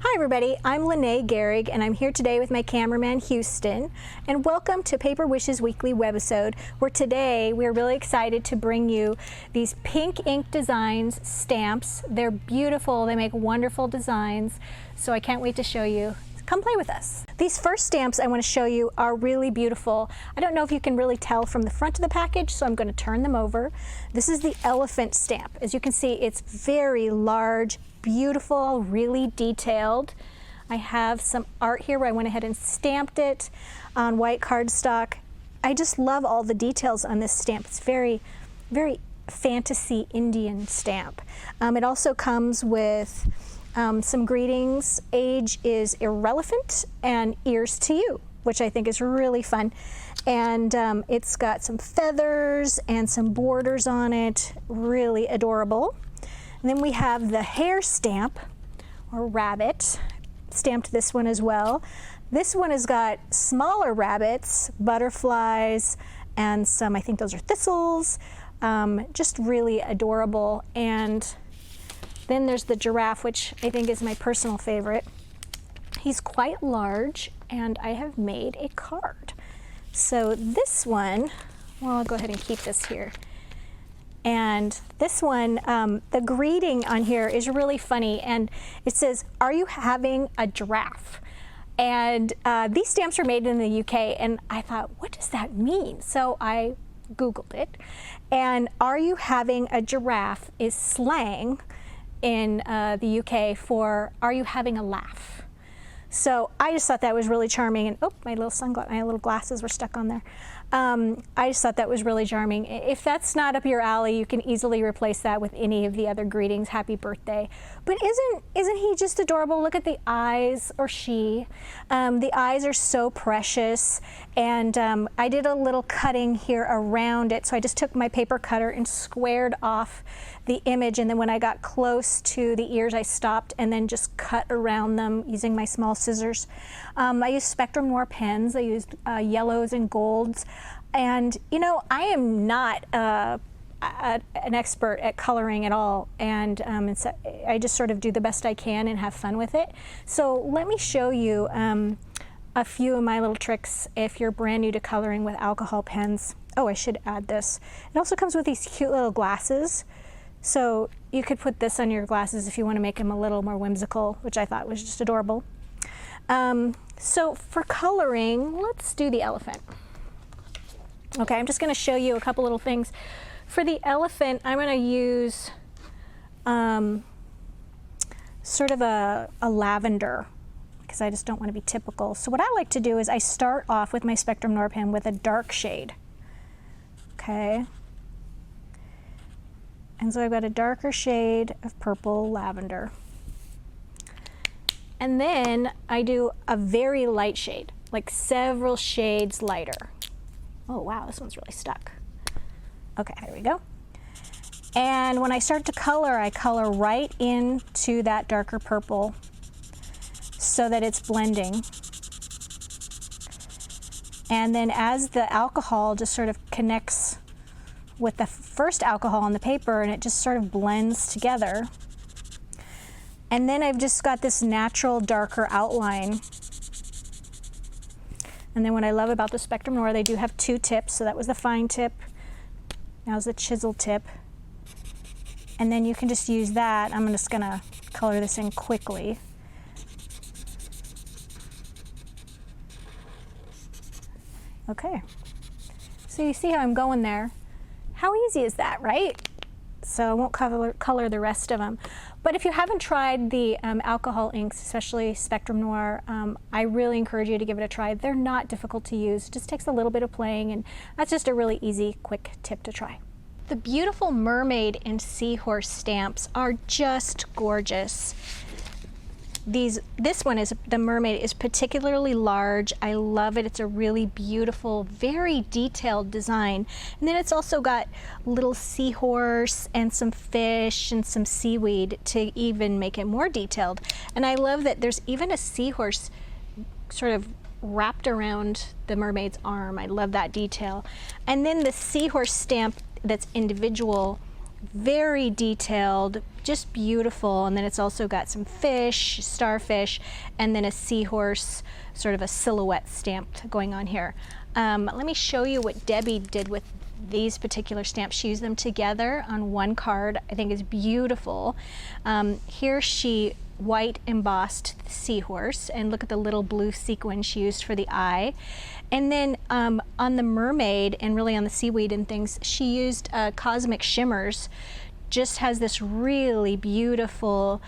Hi everybody, I'm Lene Gehrig and I'm here today with my cameraman Houston, and welcome to Paper Wishes Weekly Webisode, where today we're really excited to bring you these pink ink designs stamps. They're beautiful, they make wonderful designs, so I can't wait to show you. Come play with us. These first stamps I want to show you are really beautiful. I don't know if you can really tell from the front of the package, so I'm going to turn them over. This is the elephant stamp. As you can see, it's very large, beautiful, really detailed. I have some art here where I went ahead and stamped it on white cardstock. I just love all the details on this stamp. It's very, very fantasy Indian stamp. It also comes with some greetings. Age is irrelevant and ears to you, which I think is really fun. And it's got some feathers and some borders on it, really adorable. And then we have the hare stamp, or rabbit. Stamped this one as well. This one has got smaller rabbits, butterflies, and some, I think those are thistles. Just really adorable. And then there's the giraffe, which I think is my personal favorite. He's quite large, and I have made a card. So this one, well, I'll go ahead and keep this here. And this one, the greeting on here is really funny, and it says, "Are you having a giraffe?" And these stamps are made in the UK, and I thought, what does that mean? So I Googled it, and "Are you having a giraffe" is slang in the UK for "Are you having a laugh?" So I just thought that was really charming, and oh, my little glasses were stuck on there. I just thought that was really charming. If that's not up your alley, you can easily replace that with any of the other greetings. Happy birthday. But isn't he just adorable? Look at the eyes, or she. The eyes are so precious, and I did a little cutting here around it. So I just took my paper cutter and squared off the image, and then when I got close to the ears, I stopped and then just cut around them using my small scissors. I used Spectrum Noir pens. I used yellows and golds. And you know, I am not an expert at coloring at all, and I just sort of do the best I can and have fun with it. So let me show you a few of my little tricks if you're brand new to coloring with alcohol pens. Oh, I should add this. It also comes with these cute little glasses. So you could put this on your glasses if you want to make them a little more whimsical, which I thought was just adorable. So for coloring, let's do the elephant. Okay, I'm just going to show you a couple little things. For the elephant, I'm going to use sort of a lavender, because I just don't want to be typical. So what I like to do is I start off with my Spectrum Noir pen with a dark shade. Okay. And so I've got a darker shade of purple lavender. And then I do a very light shade, like several shades lighter. Oh wow, this one's really stuck. Okay, there we go. And when I start to color, I color right into that darker purple so that it's blending. And then as the alcohol just sort of connects with the first alcohol on the paper, and it just sort of blends together. And then I've just got this natural darker outline. And then what I love about the Spectrum Noir, they do have two tips. So that was the fine tip. Now's the chisel tip. And then you can just use that. I'm just gonna color this in quickly. Okay. So you see how I'm going there. How easy is that, right? So I won't color the rest of them. But if you haven't tried the alcohol inks, especially Spectrum Noir, I really encourage you to give it a try. They're not difficult to use. It just takes a little bit of playing, and that's just a really easy, quick tip to try. The beautiful Mermaid and Seahorse stamps are just gorgeous. This one is, the Mermaid, is particularly large. I love it. It's a really beautiful, very detailed design. And then it's also got little seahorse and some fish and some seaweed to even make it more detailed. And I love that there's even a seahorse sort of wrapped around the mermaid's arm. I love that detail. And then the seahorse stamp that's individual very detailed, just beautiful. And then it's also got some fish, starfish, and then a seahorse, sort of a silhouette stamped going on here. Let me show you what Debbie did with these particular stamps. She used them together on one card. I think is beautiful. Here she white embossed the seahorse, and look at the little blue sequin she used for the eye. And then on the mermaid, and really on the seaweed and things, she used cosmic shimmers. Just has this really beautiful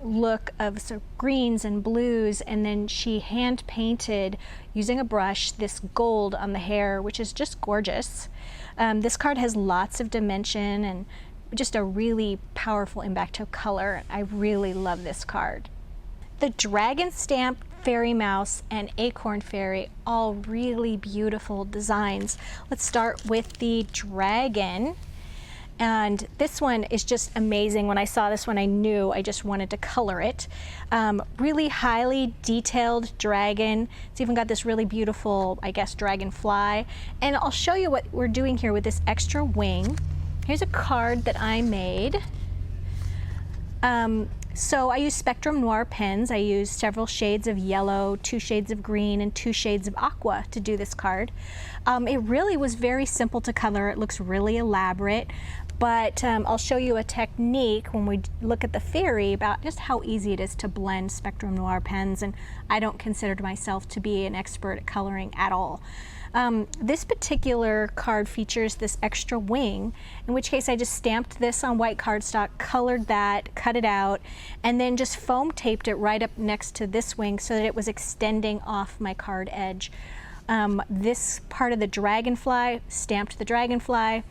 look of sort of greens and blues, and then she hand painted using a brush this gold on the hair, which is just gorgeous. This card has lots of dimension and just a really powerful impact of color. I really love this card. The dragon stamp, fairy mouse, and acorn fairy, all really beautiful designs. Let's start with the dragon. And this one is just amazing. When I saw this one, I knew I just wanted to color it. Really highly detailed dragon. It's even got this really beautiful, I guess, dragonfly. And I'll show you what we're doing here with this extra wing. Here's a card that I made. So I use Spectrum Noir pens. I used several shades of yellow, 2 shades of green, and 2 shades of aqua to do this card. It really was very simple to color. It looks really elaborate, but I'll show you a technique when we look at the fairy about just how easy it is to blend Spectrum Noir pens, and I don't consider myself to be an expert at coloring at all. This particular card features this extra wing, in which case I just stamped this on white cardstock, colored that, cut it out, and then just foam taped it right up next to this wing so that it was extending off my card edge. This part of the dragonfly, stamped the dragonfly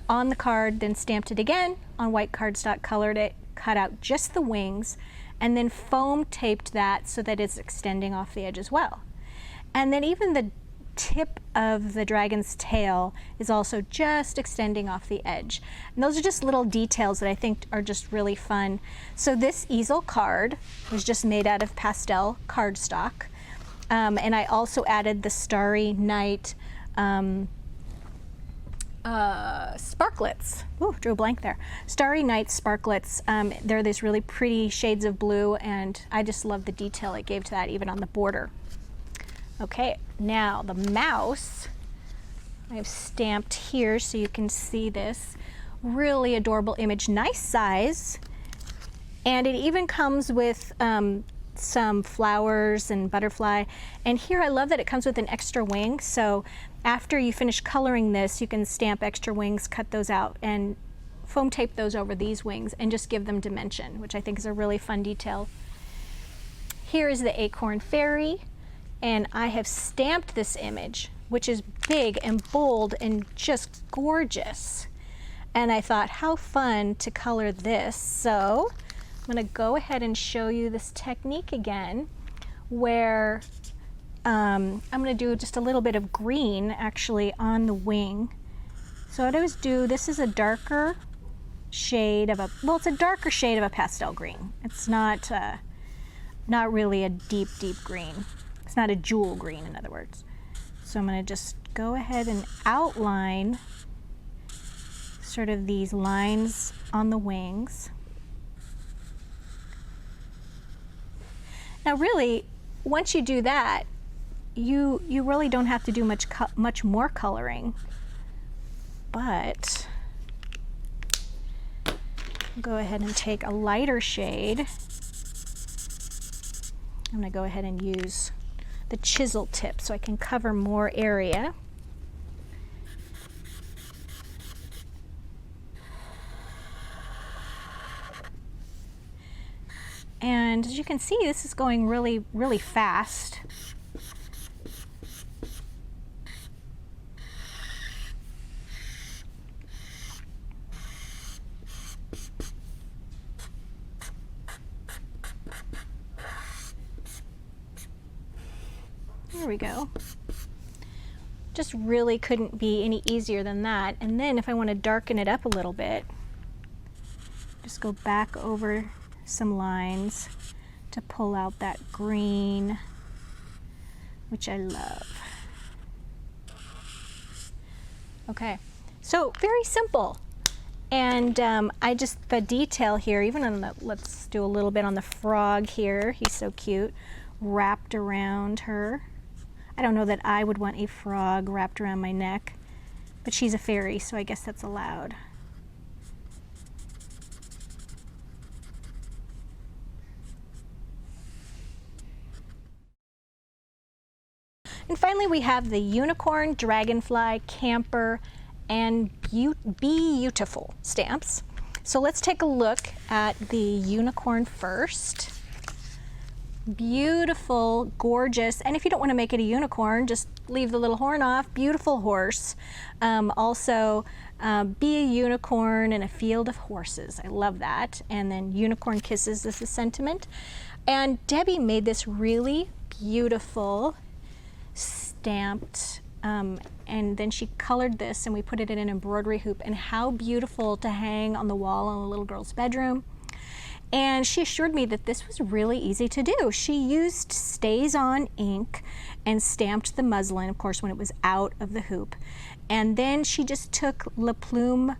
on the card, then stamped it again on white cardstock, colored it, cut out just the wings, and then foam taped that so that it's extending off the edge as well. And then even the tip of the dragon's tail is also just extending off the edge. And those are just little details that I think are just really fun. So this easel card was just made out of pastel cardstock. And I also added the Starry Night sparklets. Ooh, drew a blank there. Starry Night sparklets. They're these really pretty shades of blue, and I just love the detail it gave to that, even on the border. Okay, now the mouse, I have stamped here so you can see this. Really adorable image, nice size, and it even comes with some flowers and butterfly. And here I love that it comes with an extra wing, so after you finish coloring this, you can stamp extra wings, cut those out, and foam tape those over these wings and just give them dimension, which I think is a really fun detail. Here is the acorn fairy. And I have stamped this image, which is big and bold and just gorgeous. And I thought, how fun to color this. So I'm going to go ahead and show you this technique again, where I'm going to do just a little bit of green actually on the wing. So what I always do, this is a darker shade of it's a darker shade of a pastel green. It's not really a deep, deep green. It's not a jewel green, in other words. So I'm going to just go ahead and outline sort of these lines on the wings. Now really, once you do that, you really don't have to do much more coloring. But I'll go ahead and take a lighter shade. I'm going to go ahead and use the chisel tip so I can cover more area. And as you can see, this is going really, really fast. There we go. Just really couldn't be any easier than that. And then if I want to darken it up a little bit, just go back over some lines to pull out that green, which I love. Okay, so very simple. And the detail here, even on the, let's do a little bit on the frog here. He's so cute, wrapped around her. I don't know that I would want a frog wrapped around my neck, but she's a fairy, so I guess that's allowed. And finally, we have the unicorn, dragonfly, camper, and beautiful stamps. So let's take a look at the unicorn first. Beautiful, gorgeous, and if you don't want to make it a unicorn, just leave the little horn off. Beautiful horse. Also, be a unicorn in a field of horses. I love that. And then unicorn kisses is the sentiment. And Debbie made this really beautiful stamped, and then she colored this and we put it in an embroidery hoop, and how beautiful to hang on the wall in a little girl's bedroom. And she assured me that this was really easy to do. She used StazOn ink and stamped the muslin, of course, when it was out of the hoop. And then she just took Le Plume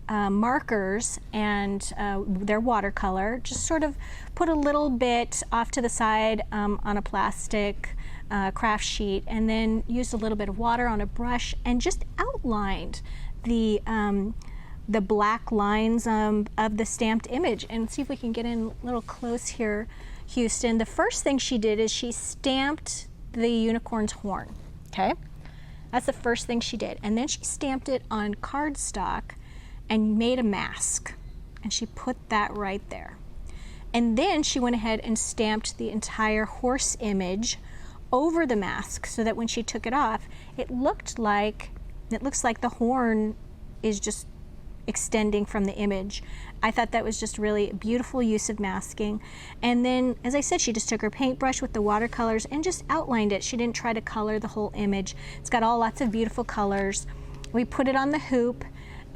markers and their watercolor, just sort of put a little bit off to the side on a plastic craft sheet, and then used a little bit of water on a brush and just outlined the black lines of the stamped image. And see if we can get in a little close here, Houston. The first thing she did is she stamped the unicorn's horn, okay? That's the first thing she did. And then she stamped it on cardstock and made a mask. And she put that right there. And then she went ahead and stamped the entire horse image over the mask so that when she took it off, it looks like the horn is just extending from the image. I thought that was just really a beautiful use of masking. And then, as I said, she just took her paintbrush with the watercolors and just outlined it. She didn't try to color the whole image. It's got lots of beautiful colors. We put it on the hoop,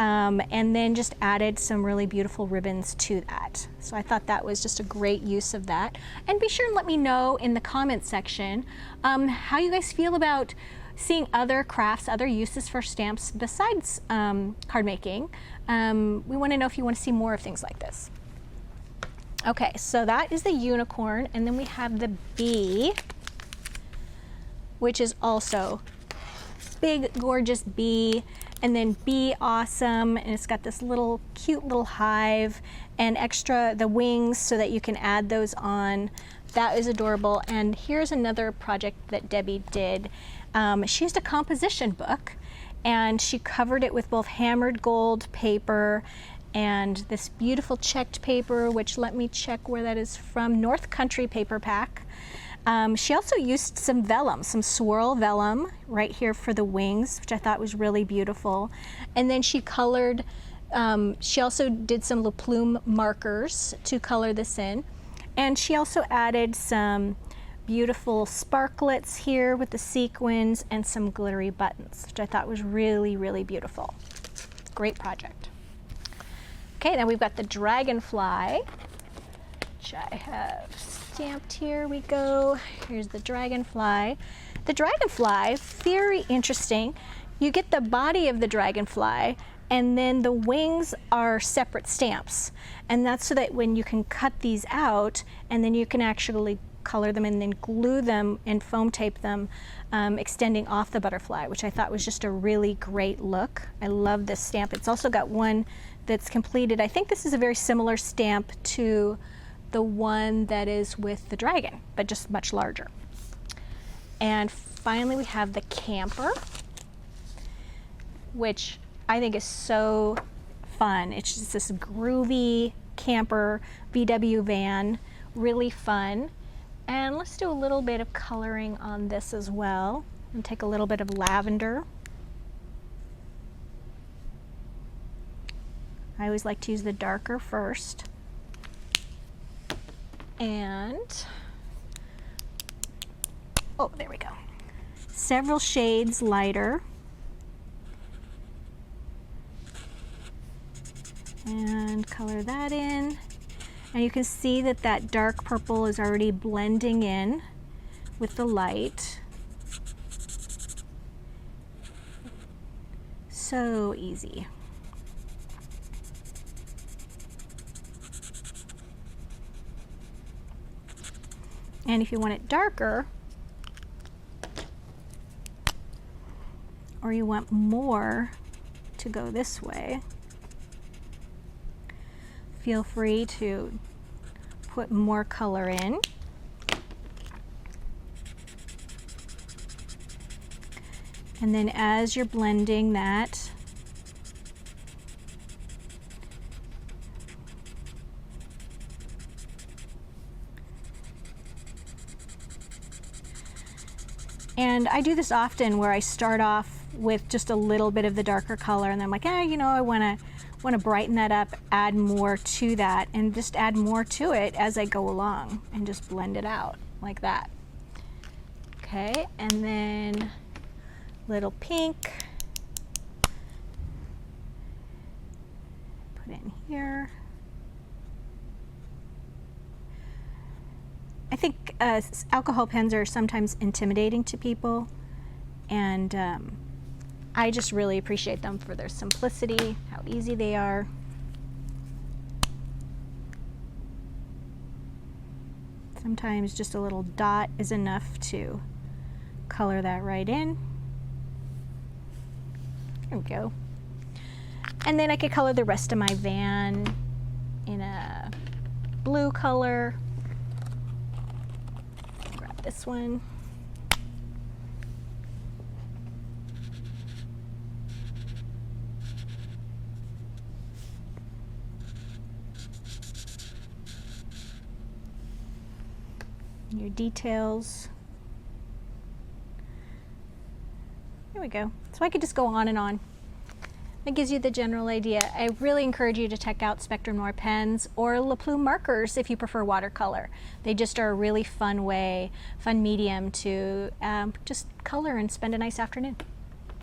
and then just added some really beautiful ribbons to that. So I thought that was just a great use of that. And be sure and let me know in the comment section how you guys feel about seeing other crafts, other uses for stamps besides card making. We want to know if you want to see more of things like this. Okay, so that is the unicorn, and then we have the bee, which is also big, gorgeous bee. And then Be Awesome, and it's got this little cute little hive and extra the wings so that you can add those on. That is adorable. And here's another project that Debbie did. She used a composition book and she covered it with both hammered gold paper and this beautiful checked paper, which let me check where that is from, North Country Paper Pack. She also used some vellum, some swirl vellum right here for the wings, which I thought was really beautiful. And then she colored, she also did some Le Plume markers to color this in. And she also added some beautiful sparklets here with the sequins and some glittery buttons, which I thought was really, really beautiful. Great project. Okay, then we've got the Dragonfly, which I have stamped. Here we go. Here's the Dragonfly. The Dragonfly, very interesting. You get the body of the Dragonfly and then the wings are separate stamps. And that's so that when you can cut these out and then you can actually color them and then glue them and foam tape them, extending off the butterfly, which I thought was just a really great look. I love this stamp. It's also got one that's completed. I think this is a very similar stamp to the one that is with the dragon, but just much larger. And finally we have the camper, which I think is so fun. It's just this groovy camper VW van, really fun. And let's do a little bit of coloring on this as well. And take a little bit of lavender. I always like to use the darker first. And, oh, there we go. Several shades lighter. And color that in. And you can see that that dark purple is already blending in with the light. So easy. And if you want it darker, or you want more to go this way, feel free to put more color in. And then as you're blending that, and I do this often where I start off with just a little bit of the darker color, and then I'm like, you know, I want to brighten that up, add more to that, and just add more to it as I go along, and just blend it out like that. Okay, and then little pink, put in here. I think alcohol pens are sometimes intimidating to people, and I just really appreciate them for their simplicity, how easy they are. Sometimes just a little dot is enough to color that right in. There we go. And then I could color the rest of my van in a blue color. Grab this one. Your details. There we go. So I could just go on and on. That gives you the general idea. I really encourage you to check out Spectrum Noir pens or La Plume markers if you prefer watercolor. They just are a really fun way, fun medium to just color and spend a nice afternoon.